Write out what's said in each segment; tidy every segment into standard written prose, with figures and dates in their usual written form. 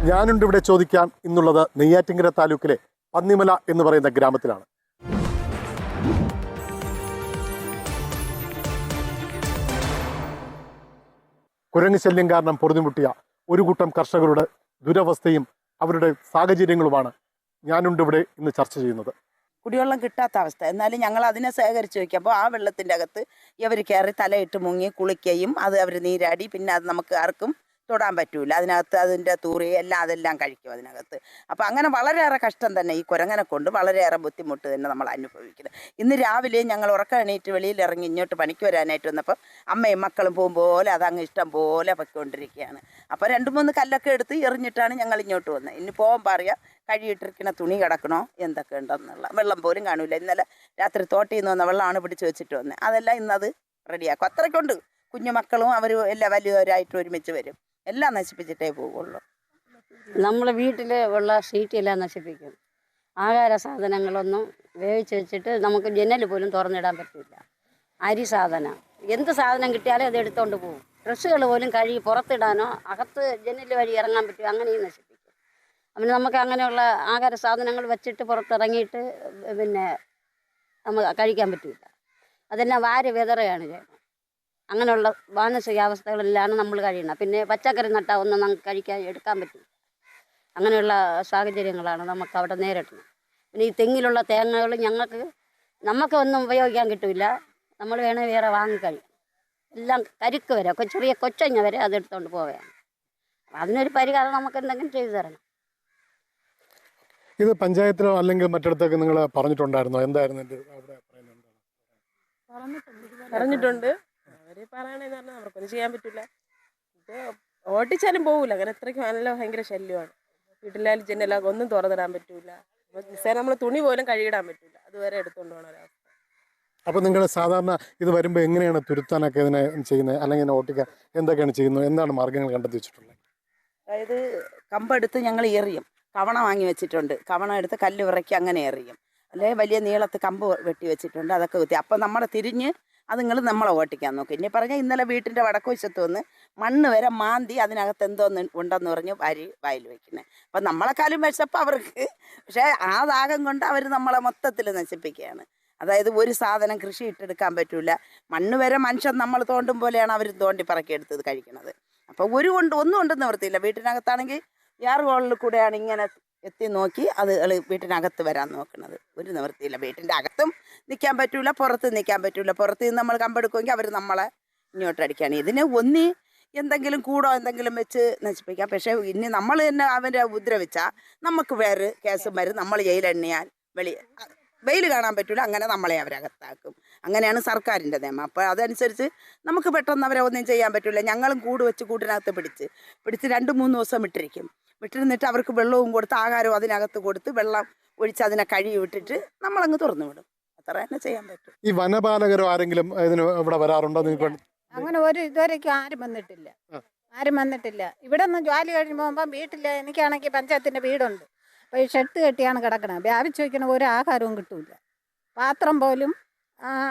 ഞാനുണ്ട് ഇവിടെ ചോദിക്കാൻ ഇന്നുള്ളത് നെയ്യാറ്റിൻകര താലൂക്കിലെ പന്നിമല എന്ന് പറയുന്ന ഗ്രാമത്തിലാണ്. കുരങ്ങ് ശല്യം കാരണം പൊറുതിമുട്ടിയ ഒരു കൂട്ടം കർഷകരുടെ ദുരവസ്ഥയും അവരുടെ സാഹചര്യങ്ങളുമാണ് ഞാനുണ്ട് ഇവിടെ ഇന്ന് ചർച്ച ചെയ്യുന്നത്. കുടിവെള്ളം കിട്ടാത്ത അവസ്ഥ. എന്നാലും ഞങ്ങൾ അതിനെ ശേഖരിച്ച് വയ്ക്കുമ്പോൾ ആ വെള്ളത്തിൻ്റെ അകത്ത് ഇവർ കയറി തലയിട്ട് മുങ്ങി കുളിക്കുകയും അത് അവർ നീരാടി പിന്നെ അത് നമുക്ക് ആർക്കും തൊടാൻ പറ്റൂല. അതിനകത്ത് അതിൻ്റെ തൂറി എല്ലാം അതെല്ലാം കഴിക്കും അതിനകത്ത്. അപ്പോൾ അങ്ങനെ വളരെയേറെ കഷ്ടം തന്നെ ഈ കുരങ്ങനെ കൊണ്ട് വളരെയേറെ ബുദ്ധിമുട്ട് തന്നെ നമ്മൾ അനുഭവിക്കുന്നത്. ഇന്ന് രാവിലെ ഞങ്ങൾ ഉറക്കം എണീറ്റ് വെളിയിൽ ഇറങ്ങി ഇങ്ങോട്ട് പണിക്ക് വരാനായിട്ട് വന്നപ്പം അമ്മയും മക്കളും പോകുമ്പോലെ അതങ്ങ് ഇഷ്ടം പോലെ പൊയ്ക്കൊണ്ടിരിക്കുകയാണ്. അപ്പോൾ 2-3 കല്ലൊക്കെ എടുത്ത് എറിഞ്ഞിട്ടാണ് ഞങ്ങൾ ഇങ്ങോട്ട് വന്നത്. ഇനി പോകുമ്പോൾ അറിയാം കഴിയിട്ടിരിക്കുന്ന തുണി കിടക്കണോ എന്തൊക്കെ ഉണ്ടെന്നുള്ള. വെള്ളം പോലും കാണൂല. ഇന്നലെ രാത്രി തോട്ടിൽ നിന്ന് വന്ന വെള്ളമാണ് പിടിച്ച് വെച്ചിട്ട് വന്നത്. അതെല്ലാം ഇന്നത് റെഡിയാക്കും. അത്രയ്ക്കുണ്ട്. കുഞ്ഞു മക്കളും അവർ എല്ലാം വലിയവരായിട്ട് ഒരുമിച്ച് വരും. എല്ലാം നശിപ്പിച്ചിട്ടേ പോവുള്ളൂ. നമ്മളെ വീട്ടിൽ ഉള്ള ഷീറ്റെല്ലാം നശിപ്പിക്കും. ആഹാര സാധനങ്ങളൊന്നും വേവിച്ച് വെച്ചിട്ട് നമുക്ക് ജനൽ പോലും തുറന്നിടാൻ പറ്റില്ല. അരി സാധനം എന്ത് സാധനം കിട്ടിയാലും അത് എടുത്തുകൊണ്ട് പോകും. ഡ്രസ്സുകൾ പോലും കഴുകി പുറത്തിടാനോ അകത്ത് ജനൽ വഴി ഇറങ്ങാൻ പറ്റുമോ അങ്ങനെയും നശിപ്പിക്കും. പിന്നെ നമുക്ക് അങ്ങനെയുള്ള ആഹാര സാധനങ്ങൾ വെച്ചിട്ട് പുറത്തിറങ്ങിയിട്ട് പിന്നെ നമുക്ക് കഴിക്കാൻ പറ്റില്ല. അതെല്ലാം വാരി വിതറുകയാണ് ചെയ്യുന്നത്. അങ്ങനെയുള്ള മാനസികാവസ്ഥകളിലാണ് നമ്മൾ കഴിയുന്നത്. പിന്നെ പച്ചക്കറി നട്ടാൽ ഒന്നും നമുക്ക് എടുക്കാൻ പറ്റില്ല. അങ്ങനെയുള്ള സാഹചര്യങ്ങളാണ് നമുക്ക് അവിടെ നേരിടുന്നത്. പിന്നെ ഈ തെങ്ങിലുള്ള തേങ്ങകൾ നമുക്ക് ഒന്നും ഉപയോഗിക്കാൻ കിട്ടില്ല. നമ്മൾ വേണേൽ വേറെ വാങ്ങിക്കഴിയും. എല്ലാം കരിക്ക് വരെ ചെറിയ കൊച്ചങ്ങ വരെ അതെടുത്തുകൊണ്ട് പോവുകയാണ്. അതിനൊരു പരിഹാരം നമുക്ക് എന്തെങ്കിലും ചെയ്തു തരണം. ഇത് പഞ്ചായത്തിലോ അല്ലെങ്കിൽ മറ്റിടത്തൊക്കെ നിങ്ങൾ പറഞ്ഞിട്ടുണ്ടായിരുന്നോ? എന്തായിരുന്നു പറഞ്ഞിട്ടുണ്ട്. അവര് പറയണെന്ന് പറഞ്ഞാൽ അവർക്കൊന്നും ചെയ്യാൻ പറ്റില്ല. ഇത് ഓട്ടിച്ചാലും പോകില്ല. അങ്ങനെ അത്രയ്ക്ക് നല്ല ഭയങ്കര ശല്യമാണ്. വീട്ടിലായാലും ജനലൊക്കെ ഒന്നും തുറന്നിടാൻ പറ്റൂല. നിസ്സാരം നമ്മൾ തുണി പോലും കഴുകിടാൻ പറ്റില്ല. അതുവരെ എടുത്തുകൊണ്ട് പോകണ ഒരവസ്ഥ. അപ്പോൾ നിങ്ങൾ സാധാരണ ഇത് വരുമ്പോൾ എങ്ങനെയാണ് തുരുത്താനൊക്കെ ഇതിനെ ചെയ്യുന്നത്? അല്ലെങ്കിൽ ഓട്ടിക്കാൻ എന്തൊക്കെയാണ് ചെയ്യുന്നത്? എന്താണ് മാർഗ്ഗങ്ങൾ കണ്ടെത്തി വെച്ചിട്ടുള്ളത്? അതായത് കമ്പെടുത്ത് ഞങ്ങൾ എറിയും. കവണ വാങ്ങി വെച്ചിട്ടുണ്ട്. കവണ എടുത്ത് കല്ല് വിറക്കി അങ്ങനെ എറിയും. അല്ലെങ്കിൽ വലിയ നീളത്ത് കമ്പ് വെട്ടി വെച്ചിട്ടുണ്ട്. അതൊക്കെ കുത്തി അപ്പം നമ്മളെ തിരിഞ്ഞ് അത് നമ്മളെ ഓട്ടിക്കാൻ നോക്കും. ഇനി പറഞ്ഞാൽ ഇന്നലെ വീട്ടിൻ്റെ വടക്ക് വശത്ത് വന്ന് മണ്ണ് വരെ മാന്തി അതിനകത്ത് എന്തോന്ന് ഉണ്ടെന്ന് പറഞ്ഞ് വായിൽ വയ്ക്കുന്നത്. അപ്പം നമ്മളെക്കാളും വിശപ്പം അവർക്ക്. പക്ഷേ ആ ദാഹം കൊണ്ട് അവർ നമ്മളെ മൊത്തത്തിൽ നശിപ്പിക്കുകയാണ്. അതായത് ഒരു സാധനം കൃഷി ഇട്ടെടുക്കാൻ പറ്റില്ല. മണ്ണ് വരെ മനുഷ്യൻ നമ്മൾ തോണ്ടും പോലെയാണ് അവർ തോണ്ടി പറക്കിയെടുത്തത് കഴിക്കുന്നത്. അപ്പോൾ ഒന്നും കൊണ്ട് നിവൃത്തിയില്ല. വീട്ടിനകത്താണെങ്കിൽ യാറുകളിൽ കൂടെയാണ് ഇങ്ങനെ എത്തി നോക്കി അത് വീട്ടിനകത്ത് വരാൻ നോക്കുന്നത്. ഒരു നിവൃത്തിയില്ല. വീട്ടിൻ്റെ അകത്തും നിൽക്കാൻ പറ്റില്ല, പുറത്ത് നിൽക്കാൻ പറ്റില്ല. പുറത്ത് നിന്ന് നമ്മൾ കമ്പെടുക്കുമെങ്കിൽ അവർ നമ്മളെ ഇങ്ങോട്ടടിക്കുകയാണ്. ഇതിന് എന്തെങ്കിലും കൂടോ എന്തെങ്കിലും വെച്ച് നശിപ്പിക്കാം. പക്ഷേ ഇനി നമ്മൾ തന്നെ അവരെ ഉപദ്രവിച്ചാൽ നമുക്ക് വേറെ കേസും വരും. നമ്മൾ ജയിലെണ്ണിയാൽ വെയിൽ കാണാൻ പറ്റില്ല. അങ്ങനെ നമ്മളെ അവരകത്താക്കും. അങ്ങനെയാണ് സർക്കാരിൻ്റെ നിയമം. അപ്പോൾ അതനുസരിച്ച് നമുക്ക് പെട്ടെന്ന് അവരെ ഒന്നും ചെയ്യാൻ പറ്റില്ല. ഞങ്ങളും കൂട്ടിനകത്ത് പിടിച്ച് 2-3 ദിവസം വിട്ടിരുന്നിട്ട് അവർക്ക് വെള്ളവും കൊടുത്ത് ആഹാരവും അതിനകത്ത് കൊടുത്ത് വെള്ളം ഒഴിച്ച് അതിനെ കഴുകി വിട്ടിട്ട് നമ്മളങ്ങ് തുറന്നു വിടും. അത്ര തന്നെ ചെയ്യാൻ പറ്റും. ഈ വനപാലകരോ ആരെങ്കിലും ഇതിന് ഇവിടെ വരാറുണ്ടോ? അങ്ങനെ ഇതുവരെയ്ക്കും ആരും വന്നിട്ടില്ല. ഇവിടെ നിന്ന് ജോലി കഴിഞ്ഞ് പോകുമ്പോൾ വീട്ടിൽ എനിക്കാണെങ്കിൽ പഞ്ചായത്തിൻ്റെ വീടുണ്ട്. അപ്പോൾ ഈ ഷെഡ് കെട്ടിയാണ് കിടക്കണത്. വ്യാപിച്ച് വയ്ക്കണ ഒരു ആഹാരവും കിട്ടൂല. പാത്രം പോലും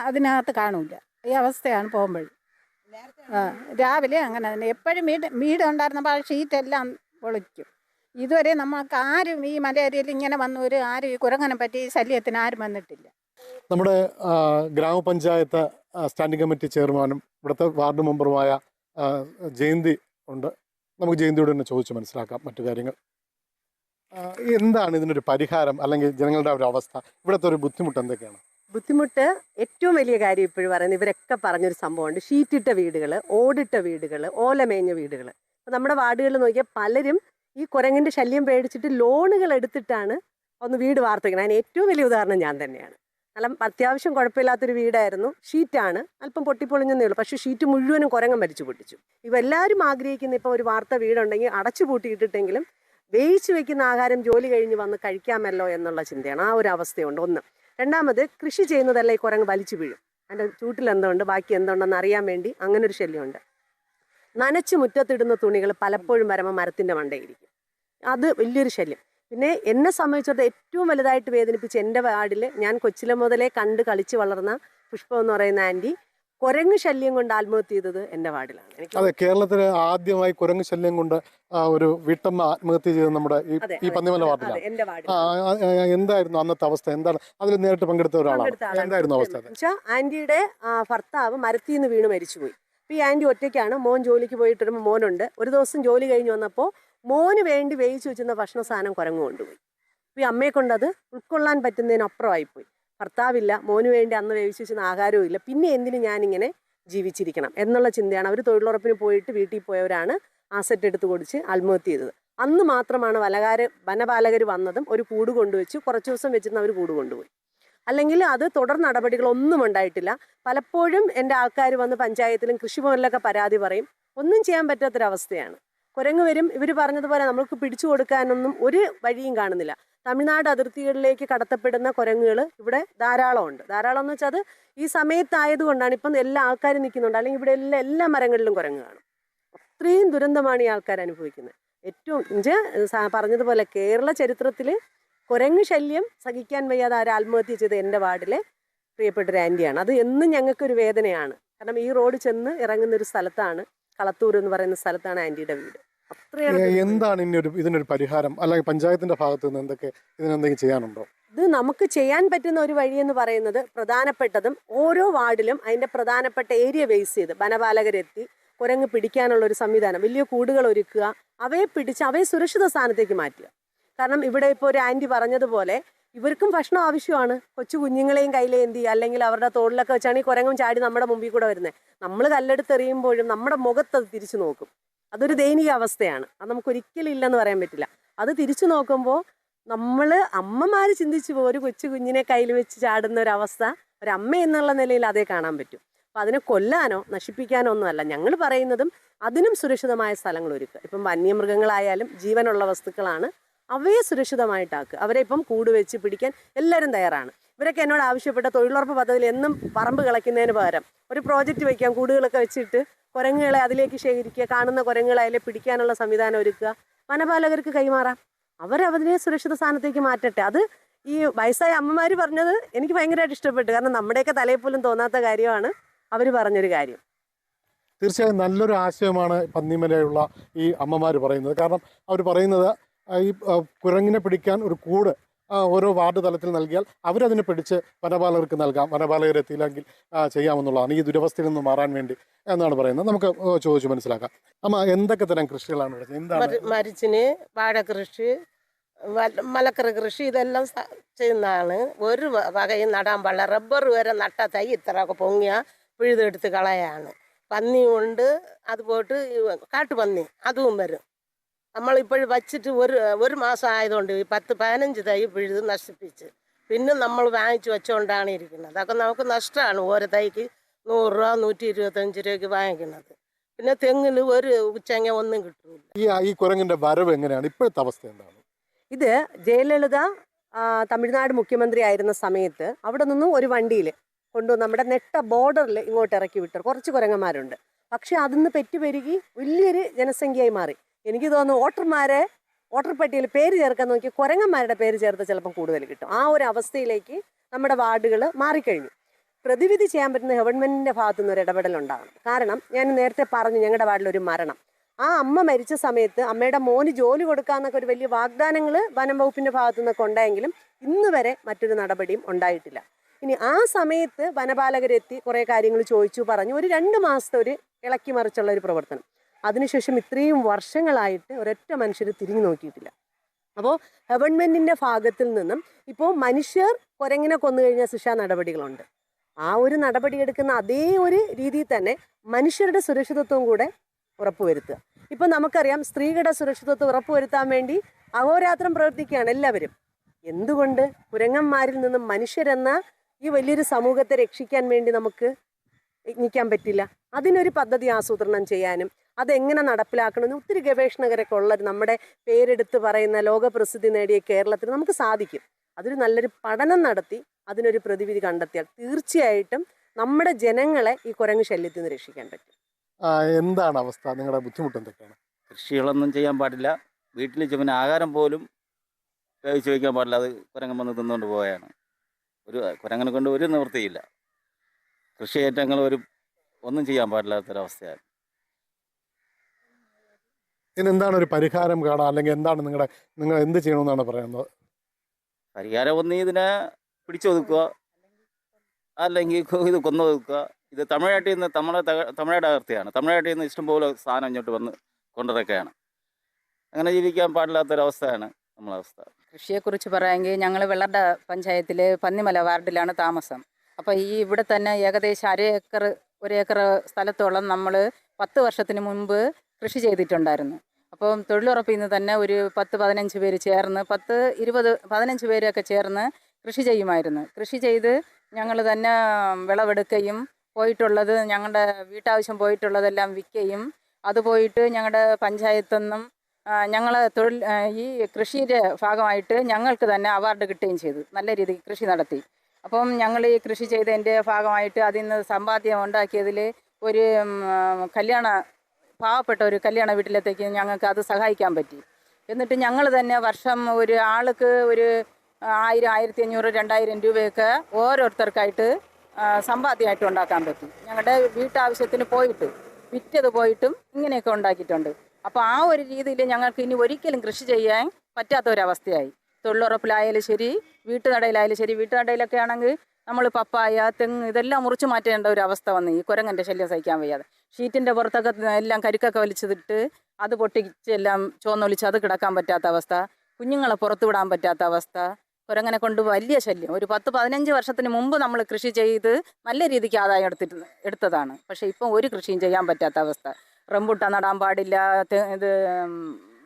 അതിനകത്ത് കാണൂല. ഈ അവസ്ഥയാണ് പോകുമ്പോൾ. രാവിലെ അങ്ങനെ തന്നെ എപ്പോഴും വീടുണ്ടായിരുന്നപ്പോൾ ആ ഷീറ്റെല്ലാം പൊളിക്കും. ഇതുവരെ നമുക്ക് ആരും ഈ മലയേരിയയിൽ ഇങ്ങനെ വന്നവർ ആരും ഈ കുരങ്ങനെ പറ്റി ശല്യത്തിന് ആരും വന്നിട്ടില്ല. നമ്മുടെ ഗ്രാമപഞ്ചായത്ത് സ്റ്റാൻഡിംഗ് കമ്മിറ്റി ചെയർമാനും ഇവിടുത്തെ വാർഡ് മെമ്പറുമായ ജയന്തി ഉണ്ട്. നമുക്ക് ജയന്തിയോട് തന്നെ ചോദിച്ച് മനസ്സിലാക്കാം മറ്റു കാര്യങ്ങൾ. എന്താണ് ഇതിനൊരു പരിഹാരം? അല്ലെങ്കിൽ ജനങ്ങളുടെ ഒരു അവസ്ഥ, ഇവിടുത്തെ ഒരു ബുദ്ധിമുട്ട് എന്തൊക്കെയാണ്? ബുദ്ധിമുട്ട് ഏറ്റവും വലിയ കാര്യം ഇപ്പോഴും പറയുന്നത് ഇവരൊക്കെ പറഞ്ഞൊരു സംഭവമുണ്ട്. ഷീറ്റിട്ട വീടുകൾ, ഓടിട്ട വീടുകൾ, ഓലമേഞ്ഞ വീടുകൾ. അപ്പോൾ നമ്മുടെ വാർഡുകളിൽ നോക്കിയാൽ പലരും ഈ കുരങ്ങിൻ്റെ ശല്യം പേടിച്ചിട്ട് ലോണുകൾ എടുത്തിട്ടാണ് ഒന്ന് വീട് വാർത്തിക്കുന്നത്. അതിന് ഏറ്റവും വലിയ ഉദാഹരണം ഞാൻ തന്നെയാണ്. നല്ല അത്യാവശ്യം കുഴപ്പമില്ലാത്തൊരു വീടായിരുന്നു. ഷീറ്റാണ്, അല്പം പൊട്ടിപ്പൊളിഞ്ഞെന്നേ ഉള്ളൂ. പക്ഷേ ഷീറ്റ് മുഴുവനും കുരങ്ങൻ വലിച്ചു പൊട്ടിച്ചു. ഇവരെല്ലാവരും ആഗ്രഹിക്കുന്ന ഇപ്പോൾ ഒരു വാർത്ത വീടുണ്ടെങ്കിൽ അടച്ചു പൂട്ടിയിട്ടിട്ടെങ്കിലും വേവിച്ച് വെക്കുന്ന ആഹാരം ജോലി കഴിഞ്ഞ് വന്ന് കഴിക്കാമല്ലോ എന്നുള്ള ചിന്തയാണ്. ആ ഒരു അവസ്ഥയുണ്ട്. ഒന്ന്. രണ്ടാമത് കൃഷി ചെയ്യുന്നതല്ല ഈ കുരങ്ങ് വലിച്ചു വീഴും. അതിൻ്റെ ചൂട്ടിൽ എന്തുണ്ട് ബാക്കി എന്തുണ്ടെന്ന് അറിയാൻ വേണ്ടി അങ്ങനൊരു ശല്യമുണ്ട്. നനച്ച് മുറ്റത്തിടുന്ന തുണികൾ പലപ്പോഴും വരുമ്പോൾ മരത്തിൻ്റെ മണ്ടയിരിക്കും. അത് വലിയൊരു ശല്യം. പിന്നെ എന്നെ സംബന്ധിച്ചിടത്തോളം ഏറ്റവും വലുതായിട്ട് വേദനിപ്പിച്ച് എൻ്റെ വാർഡിൽ ഞാൻ കൊച്ചിലെ മുതലേ കണ്ട് കളിച്ച് വളർന്ന പുഷ്പം എന്ന് പറയുന്ന ആൻറ്റി കുരങ്ങ് ശല്യം കൊണ്ട് ആത്മഹത്യ ചെയ്തത് എൻ്റെ വാർഡിലാണ്. എനിക്ക് അതെ, കേരളത്തിൽ ആദ്യമായി കുരങ്ങ് ശല്യം കൊണ്ട് ഒരു വീട്ടമ്മ ആത്മഹത്യ ചെയ്തത് നമ്മുടെ അതെ, ഈ പന്നിമല അതെ, വാർഡിലാണ്. എൻ്റെ ആ, വാർഡിൽ എന്തായിരുന്നു അന്നത്തെ അവസ്ഥ? എന്താണ് അതിൽ നേരിട്ട് പങ്കെടുത്ത ഒരാളാണ്? എന്തായിരുന്നു അവസ്ഥ? വെച്ചാൽ ആന്റിയുടെ ഭർത്താവ് മരത്തിൽ നിന്ന് വീണ് മരിച്ചുപോയി. അപ്പോൾ ഈ ആന്റി ഒറ്റയ്ക്കാണ്. മോൻ ജോലിക്ക് പോയിട്ട് വരുമ്പോൾ മോനുണ്ട്. ഒരു ദിവസം ജോലി കഴിഞ്ഞ് വന്നപ്പോൾ മോന് വേണ്ടി വേവിച്ച് വെച്ചിരുന്ന ഭക്ഷണ സാധനം കുരങ്ങ് കൊണ്ടുപോയി. അപ്പോൾ ഈ അമ്മയെ കൊണ്ടത് ഉൾക്കൊള്ളാൻ പറ്റുന്നതിനപ്പുറമായിപ്പോയി. ഭർത്താവില്ല, മോന് വേണ്ടി അന്ന് വേവിച്ച് വെച്ചിരുന്ന ആഹാരവും ഇല്ല, പിന്നെ എന്തിന് ഞാനിങ്ങനെ ജീവിച്ചിരിക്കണം എന്നുള്ള ചിന്തയാണ്. അവർ തൊഴിലുറപ്പിന് പോയിട്ട് വീട്ടിൽ പോയവരാണ് ആസെറ്റ് എടുത്ത് കൊടുത്ത് ആത്മഹത്യ ചെയ്തത്. അന്ന് മാത്രമാണ് വനപാലകർ വന്നതും ഒരു കൂട് കൊണ്ടുവച്ച് കുറച്ച് ദിവസം വെച്ചിരുന്ന അവർ കൂട് കൊണ്ടുപോയി. അല്ലെങ്കിൽ അത് തുടർ നടപടികളൊന്നും ഉണ്ടായിട്ടില്ല. പലപ്പോഴും എൻ്റെ ആൾക്കാർ വന്ന് പഞ്ചായത്തിലും കൃഷിഭവനിലൊക്കെ പരാതി പറയും. ഒന്നും ചെയ്യാൻ പറ്റാത്തൊരവസ്ഥയാണ്. കുരങ്ങ് വരും. ഇവർ പറഞ്ഞതുപോലെ നമ്മൾക്ക് പിടിച്ചു കൊടുക്കാനൊന്നും ഒരു വഴിയും കാണുന്നില്ല. തമിഴ്നാട് അതിർത്തികളിലേക്ക് കടത്തപ്പെടുന്ന കുരങ്ങുകൾ ഇവിടെ ധാരാളമുണ്ട്. ധാരാളം എന്ന് വെച്ചാൽ അത് ഈ സമയത്തായതുകൊണ്ടാണ്. ഇപ്പം എല്ലാ ആൾക്കാരും നിൽക്കുന്നുണ്ട്. അല്ലെങ്കിൽ ഇവിടെ എല്ലാ മരങ്ങളിലും കുരങ്ങ് കാണും. അത്രയും ദുരന്തമാണ് ഈ ആൾക്കാർ അനുഭവിക്കുന്നത്. ഏറ്റവും പറഞ്ഞതുപോലെ കേരള ചരിത്രത്തിൽ കുരങ്ങ് ശല്യം സഹിക്കാൻ വയ്യാതെ ആത്മഹത്യ ചെയ്ത് എൻ്റെ വാർഡിലെ പ്രിയപ്പെട്ടൊരു ആൻറ്റിയാണ്. അത് എന്നും ഞങ്ങൾക്കൊരു വേദനയാണ്. കാരണം ഈ റോഡ് ചെന്ന് ഇറങ്ങുന്നൊരു സ്ഥലത്താണ്, കളത്തൂർ എന്ന് പറയുന്ന സ്ഥലത്താണ് ആൻറ്റിയുടെ വീട്. എന്താണ് ഇതിനൊരു പരിഹാരം? അല്ലെങ്കിൽ പഞ്ചായത്തിന്റെ ഭാഗത്ത് നിന്ന് ഇതിനെന്തെങ്കിലും ചെയ്യാനുണ്ടോ? ഇത് നമുക്ക് ചെയ്യാൻ പറ്റുന്ന ഒരു വഴിയെന്ന് പറയുന്നത് പ്രധാനപ്പെട്ടതും ഓരോ വാർഡിലും അതിൻ്റെ പ്രധാനപ്പെട്ട ഏരിയ ബേസ് ചെയ്ത് വനപാലകരെത്തി കുരങ്ങ് പിടിക്കാനുള്ള ഒരു സംവിധാനം, വലിയ കൂടുകൾ ഒരുക്കുക, അവയെ പിടിച്ച് അവയെ സുരക്ഷിത സ്ഥാനത്തേക്ക് മാറ്റുക. കാരണം ഇവിടെ ഇപ്പോൾ ഒരു ആൻറ്റി പറഞ്ഞതുപോലെ ഇവർക്കും ഭക്ഷണം ആവശ്യമാണ്. കൊച്ചു കുഞ്ഞുങ്ങളെയും കയ്യിലേന്തി അല്ലെങ്കിൽ അവരുടെ തോളിലൊക്കെ വെച്ചാണ് ഈ കുരങ്ങും ചാടി നമ്മുടെ മുമ്പിൽ കൂടെ വരുന്നത്. നമ്മൾ കല്ലെടുത്തെറിയുമ്പോഴും നമ്മുടെ മുഖത്ത് അത് തിരിച്ചു നോക്കും. അതൊരു ദയനീയ അവസ്ഥയാണ്. അത് നമുക്ക് ഒരിക്കലും ഇല്ലെന്ന് പറയാൻ പറ്റില്ല. അത് തിരിച്ചു നോക്കുമ്പോൾ നമ്മൾ അമ്മമാർ ചിന്തിച്ചു പോകും, ഒരു കൊച്ചു കുഞ്ഞിനെ കയ്യിൽ വെച്ച് ചാടുന്ന ഒരവസ്ഥ ഒരമ്മ എന്നുള്ള നിലയിൽ അതേ കാണാൻ പറ്റും. അപ്പം അതിനെ കൊല്ലാനോ നശിപ്പിക്കാനോ ഒന്നുമല്ല ഞങ്ങൾ പറയുന്നതും, അതിനും സുരക്ഷിതമായ സ്ഥലങ്ങൾ ഒരുക്കുക. ഇപ്പം വന്യമൃഗങ്ങളായാലും ജീവനുള്ള വസ്തുക്കളാണ്, അവയെ സുരക്ഷിതമായിട്ടാക്കുക. അവരെ ഇപ്പം കൂട് വെച്ച് പിടിക്കാൻ എല്ലാവരും തയ്യാറാണ്. ഇവരൊക്കെ എന്നോട് ആവശ്യപ്പെട്ട തൊഴിലുറപ്പ് പദ്ധതിയിൽ എന്നും പറമ്പ് കിളയ്ക്കുന്നതിന് പകരം ഒരു പ്രോജക്റ്റ് വയ്ക്കാം, കൂടുകളൊക്കെ വെച്ചിട്ട് കുരങ്ങുകളെ അതിലേക്ക് ശേഖരിക്കുക, കാണുന്ന കുരങ്ങുകളെ അതിലെ പിടിക്കാനുള്ള സംവിധാനം ഒരുക്കുക, വനപാലകർക്ക് കൈമാറാം. അവരതിനെ സുരക്ഷിത സ്ഥാനത്തേക്ക് മാറ്റട്ടെ. അത് ഈ വയസ്സായ അമ്മമാർ പറഞ്ഞത് എനിക്ക് ഭയങ്കരമായിട്ട് ഇഷ്ടപ്പെട്ടു. കാരണം നമ്മുടെയൊക്കെ തലയിൽ പോലും തോന്നാത്ത കാര്യമാണ് അവർ പറഞ്ഞൊരു കാര്യം. തീർച്ചയായും നല്ലൊരു ആശയമാണ് പന്നിമലയുള്ള ഈ അമ്മമാർ പറയുന്നത്. കാരണം അവർ പറയുന്നത് ഈ കുരങ്ങിനെ പിടിക്കാൻ ഒരു കൂട് ഓരോ വാർഡ് തലത്തിൽ നൽകിയാൽ അവരതിനെ പിടിച്ച് വനപാലകർക്ക് നൽകാം, വനപാലകരെത്തിയില്ലെങ്കിൽ ചെയ്യാമെന്നുള്ളതാണ്, ഈ ദുരവസ്ഥയിൽ നിന്ന് മാറാൻ വേണ്ടി എന്നാണ് പറയുന്നത്. നമുക്ക് ചോദിച്ചു മനസ്സിലാക്കാം. അമ്മ, എന്തൊക്കെ തരം കൃഷികളാണ് ഇവിടെ? എന്താണ്? മരിച്ചിന്, വാഴ കൃഷി, മലക്കറി കൃഷി, ഇതെല്ലാം ചെയ്യുന്നതാണ്. ഒരു വകയും നടാൻ പാടില്ല. റബ്ബർ വരെ നട്ട തൈ ഇത്രയൊക്കെ പൊങ്ങിയാൽ പിഴുതെടുത്ത് കളയാണ്. പന്നിയും ഉണ്ട്, അത് പോയിട്ട് കാട്ടുപന്നി അതും വരും. നമ്മളിപ്പോഴും വച്ചിട്ട് ഒരു മാസം ആയതുകൊണ്ട് 10-15 തൈ പിഴുത് നശിപ്പിച്ച് പിന്നെ നമ്മൾ വാങ്ങിച്ച് വെച്ചുകൊണ്ടാണ് ഇരിക്കുന്നത്. അതൊക്കെ നമുക്ക് നഷ്ടമാണ്. ഓരോ തൈക്ക് 100 രൂപ 125 രൂപയ്ക്ക് വാങ്ങിക്കുന്നത്. പിന്നെ തെങ്ങിൽ ഒരു ഉച്ചങ്ങ ഒന്നും കിട്ടില്ല. ഈ കുരങ്ങിന്റെ വരവ് എങ്ങനെയാണ്? ഇപ്പോഴത്തെ അവസ്ഥ എന്താണ്? ഇത് ജയലളിത തമിഴ്നാട് മുഖ്യമന്ത്രി ആയിരുന്ന സമയത്ത് അവിടെ നിന്നും ഒരു വണ്ടിയിൽ കൊണ്ടുവന്ന് നമ്മുടെ നെട്ട ബോർഡറിൽ ഇങ്ങോട്ട് ഇറക്കി വിട്ടു. കുറച്ച് കുരങ്ങന്മാരുണ്ട്. പക്ഷെ അതിന്ന് പെറ്റുപെരുകി വലിയൊരു ജനസംഖ്യയായി മാറി. എനിക്ക് തോന്നുന്നു വോട്ടർ പട്ടികയിൽ പേര് ചേർക്കാൻ നോക്കി കുരങ്ങന്മാരുടെ പേര് ചേർത്ത് ചിലപ്പം കൂടുതൽ കിട്ടും. ആ ഒരു അവസ്ഥയിലേക്ക് നമ്മുടെ വാർഡുകൾ മാറിക്കഴിഞ്ഞു. പ്രതിവിധി ചെയ്യാൻ പറ്റുന്ന ഗവൺമെൻറ്റിൻ്റെ ഭാഗത്തു നിന്ന് ഒരു ഇടപെടലുണ്ടാകണം. കാരണം ഞാൻ നേരത്തെ പറഞ്ഞു, ഞങ്ങളുടെ വാർഡിലൊരു മരണം. ആ അമ്മ മരിച്ച സമയത്ത് അമ്മയുടെ മോന് ജോലി കൊടുക്കാമെന്നൊക്കെ ഒരു വലിയ വാഗ്ദാനങ്ങൾ വനം വകുപ്പിൻ്റെ ഭാഗത്തു നിന്നൊക്കെ ഉണ്ടായെങ്കിലും ഇന്ന് വരെ മറ്റൊരു നടപടിയും ഉണ്ടായിട്ടില്ല. ഇനി ആ സമയത്ത് വനപാലകരെത്തി കുറേ കാര്യങ്ങൾ ചോദിച്ചു പറഞ്ഞു. ഒരു 2 മാസത്തെ ഒരു ഇളക്കി മറിച്ചുള്ള ഒരു പ്രവർത്തനം. അതിനുശേഷം ഇത്രയും വർഷങ്ങളായിട്ട് ഒരൊറ്റ മനുഷ്യർ തിരിഞ്ഞു നോക്കിയിട്ടില്ല. അപ്പോൾ ഗവൺമെൻറ്റിൻ്റെ ഭാഗത്തിൽ നിന്നും ഇപ്പോൾ മനുഷ്യർ കുരങ്ങിനെ കൊന്നു കഴിഞ്ഞാൽ ശിക്ഷാ നടപടികളുണ്ട്. ആ ഒരു നടപടിയെടുക്കുന്ന അതേ ഒരു രീതിയിൽ തന്നെ മനുഷ്യരുടെ സുരക്ഷിതത്വം കൂടെ ഉറപ്പുവരുത്തുക. ഇപ്പം നമുക്കറിയാം, സ്ത്രീകളുടെ സുരക്ഷിതത്വം ഉറപ്പുവരുത്താൻ വേണ്ടി അഹോരാത്രം പ്രവർത്തിക്കുകയാണ് എല്ലാവരും. എന്തുകൊണ്ട് കുരങ്ങന്മാരിൽ നിന്നും മനുഷ്യരെന്ന ഈ വലിയൊരു സമൂഹത്തെ രക്ഷിക്കാൻ വേണ്ടി നമുക്ക് യത്നിക്കാൻ പറ്റില്ല? അതിനൊരു പദ്ധതി ആസൂത്രണം ചെയ്യാനും അതെങ്ങനെ നടപ്പിലാക്കണമെന്ന് ഒത്തിരി ഗവേഷകരൊക്കെ ഉള്ള നമ്മുടെ പേരെടുത്ത് പറയുന്ന ലോകപ്രസിദ്ധി നേടിയ കേരളത്തിൽ നമുക്ക് സാധിക്കും. അതൊരു നല്ലൊരു പഠനം നടത്തി അതിനൊരു പ്രതിവിധി കണ്ടെത്തിയാൽ തീർച്ചയായിട്ടും നമ്മുടെ ജനങ്ങളെ ഈ കുരങ്ങ് ശല്യത്തിൽ നിന്ന് രക്ഷിക്കാൻ പറ്റും. എന്താണ് അവസ്ഥ? നിങ്ങളുടെ ബുദ്ധിമുട്ട് എന്തൊക്കെയാണ്? കൃഷികളൊന്നും ചെയ്യാൻ പാടില്ല. വീട്ടിൽ പിന്നെ ആഹാരം പോലും വേവിച്ച് വയ്ക്കാൻ പാടില്ല. അത് കുരങ്ങൻ വന്ന് തിന്നുകൊണ്ട് പോവുകയാണ്. കുരങ്ങനെ കൊണ്ട് ഒരു നിവൃത്തിയില്ല. കൃഷിയേറ്റങ്ങൾ ഒരു ഒന്നും ചെയ്യാൻ പാടില്ലാത്തൊരവസ്ഥയാണ്. ഇതിനെന്താണ് ഒരു പരിഹാരം കാണാം, അല്ലെങ്കിൽ എന്താണ് നിങ്ങൾ എന്ത് ചെയ്യണമെന്നാണ് പറയുന്നത്? പരിഹാരം ഒന്ന് ഇതിനെ പിടിച്ചൊതുക്കുക, അല്ലെങ്കിൽ ഇത് കൊന്നൊതുക്കുക. ഇത് തമിഴ്നാട്ടിൽ നിന്ന് തമിഴ്നാട് അതിർത്തിയാണ്. തമിഴ്നാട്ടിൽ നിന്ന് ഇഷ്ടംപോലെ സാധനം ഇങ്ങോട്ട് വന്ന് കൊണ്ടിറക്കുകയാണ്. അങ്ങനെ ജീവിക്കാൻ പാടില്ലാത്തൊരവസ്ഥയാണ് നമ്മളവസ്ഥ. കൃഷിയെക്കുറിച്ച് പറയാമെങ്കിൽ ഞങ്ങൾ വെള്ളറട പഞ്ചായത്തിലെ പന്നിമല വാർഡിലാണ് താമസം. അപ്പോൾ ഇവിടെ തന്നെ ഏകദേശം ഒരു ഏക്കർ സ്ഥലത്തോളം നമ്മൾ 10 വർഷത്തിന് മുൻപ് കൃഷി ചെയ്തിട്ടുണ്ടായിരുന്നു. അപ്പം തൊഴിലുറപ്പിൽ നിന്ന് തന്നെ ഒരു 10-15 പേര് ചേർന്ന് 10-20-15 പേരൊക്കെ ചേർന്ന് കൃഷി ചെയ്യുമായിരുന്നു. കൃഷി ചെയ്ത് ഞങ്ങൾ തന്നെ വിളവെടുക്കുകയും പോയിട്ടുള്ളത് ഞങ്ങളുടെ വീട്ടാവശ്യം പോയിട്ടുള്ളതെല്ലാം വിൽക്കുകയും അത് പോയിട്ട് ഞങ്ങളുടെ പഞ്ചായത്തിൽ നിന്നും ഞങ്ങൾ ഈ കൃഷിയുടെ ഭാഗമായിട്ട് ഞങ്ങൾക്ക് തന്നെ അവാർഡ് കിട്ടുകയും ചെയ്തു. നല്ല രീതിക്ക് കൃഷി നടത്തി. അപ്പം ഞങ്ങൾ ഈ കൃഷി ചെയ്തതിൻ്റെ ഭാഗമായിട്ട് അതിൽ നിന്ന് സമ്പാദ്യം ഉണ്ടാക്കിയതിൽ ഒരു പാവപ്പെട്ട ഒരു കല്യാണ വീട്ടിലത്തേക്ക് ഞങ്ങൾക്ക് അത് സഹായിക്കാൻ പറ്റി. എന്നിട്ട് ഞങ്ങൾ തന്നെ വർഷം ഒരു ആൾക്ക് ഒരു 1000, 1500, 2000 രൂപയൊക്കെ ഓരോരുത്തർക്കായിട്ട് സമ്പാദ്യമായിട്ട് ഉണ്ടാക്കാൻ പറ്റി. ഞങ്ങളുടെ വീട്ടാവശ്യത്തിന് പോയിട്ട് വിറ്റത് പോയിട്ടും ഇങ്ങനെയൊക്കെ ഉണ്ടാക്കിയിട്ടുണ്ട്. അപ്പോൾ ആ ഒരു രീതിയിൽ ഞങ്ങൾക്ക് ഇനി ഒരിക്കലും കൃഷി ചെയ്യാൻ പറ്റാത്തൊരവസ്ഥയായി. തൊഴിലുറപ്പിലായാലും ശരി, വീട്ടുനടയിലായാലും ശരി. വീട്ടുനടയിലൊക്കെ ആണെങ്കിൽ നമ്മൾ പപ്പായ, തെങ്ങ് ഇതെല്ലാം മുറിച്ച് മാറ്റേണ്ട ഒരു അവസ്ഥ വന്നു. ഈ കുരങ്ങൻ്റെ ശല്യം സഹിക്കാൻ വയ്യാതെ ഷീറ്റിൻ്റെ പുറത്തൊക്കെ എല്ലാം കരിക്കൊക്കെ വലിച്ചിട്ട് അത് പൊട്ടിച്ച് എല്ലാം ചുവന്നൊലിച്ച് അത് കിടക്കാൻ പറ്റാത്ത അവസ്ഥ, കുഞ്ഞുങ്ങളെ പുറത്തു വിടാൻ പറ്റാത്ത അവസ്ഥ, കുരങ്ങനെ കൊണ്ട് വലിയ ശല്യം. ഒരു 10-15 വർഷത്തിന് മുമ്പ് നമ്മൾ കൃഷി ചെയ്ത് നല്ല രീതിക്ക് ആദായം എടുത്തതാണ്. പക്ഷേ ഇപ്പം ഒരു കൃഷിയും ചെയ്യാൻ പറ്റാത്ത അവസ്ഥ. റംബൂട്ടാൻ നടാൻ പാടില്ല, ഇത്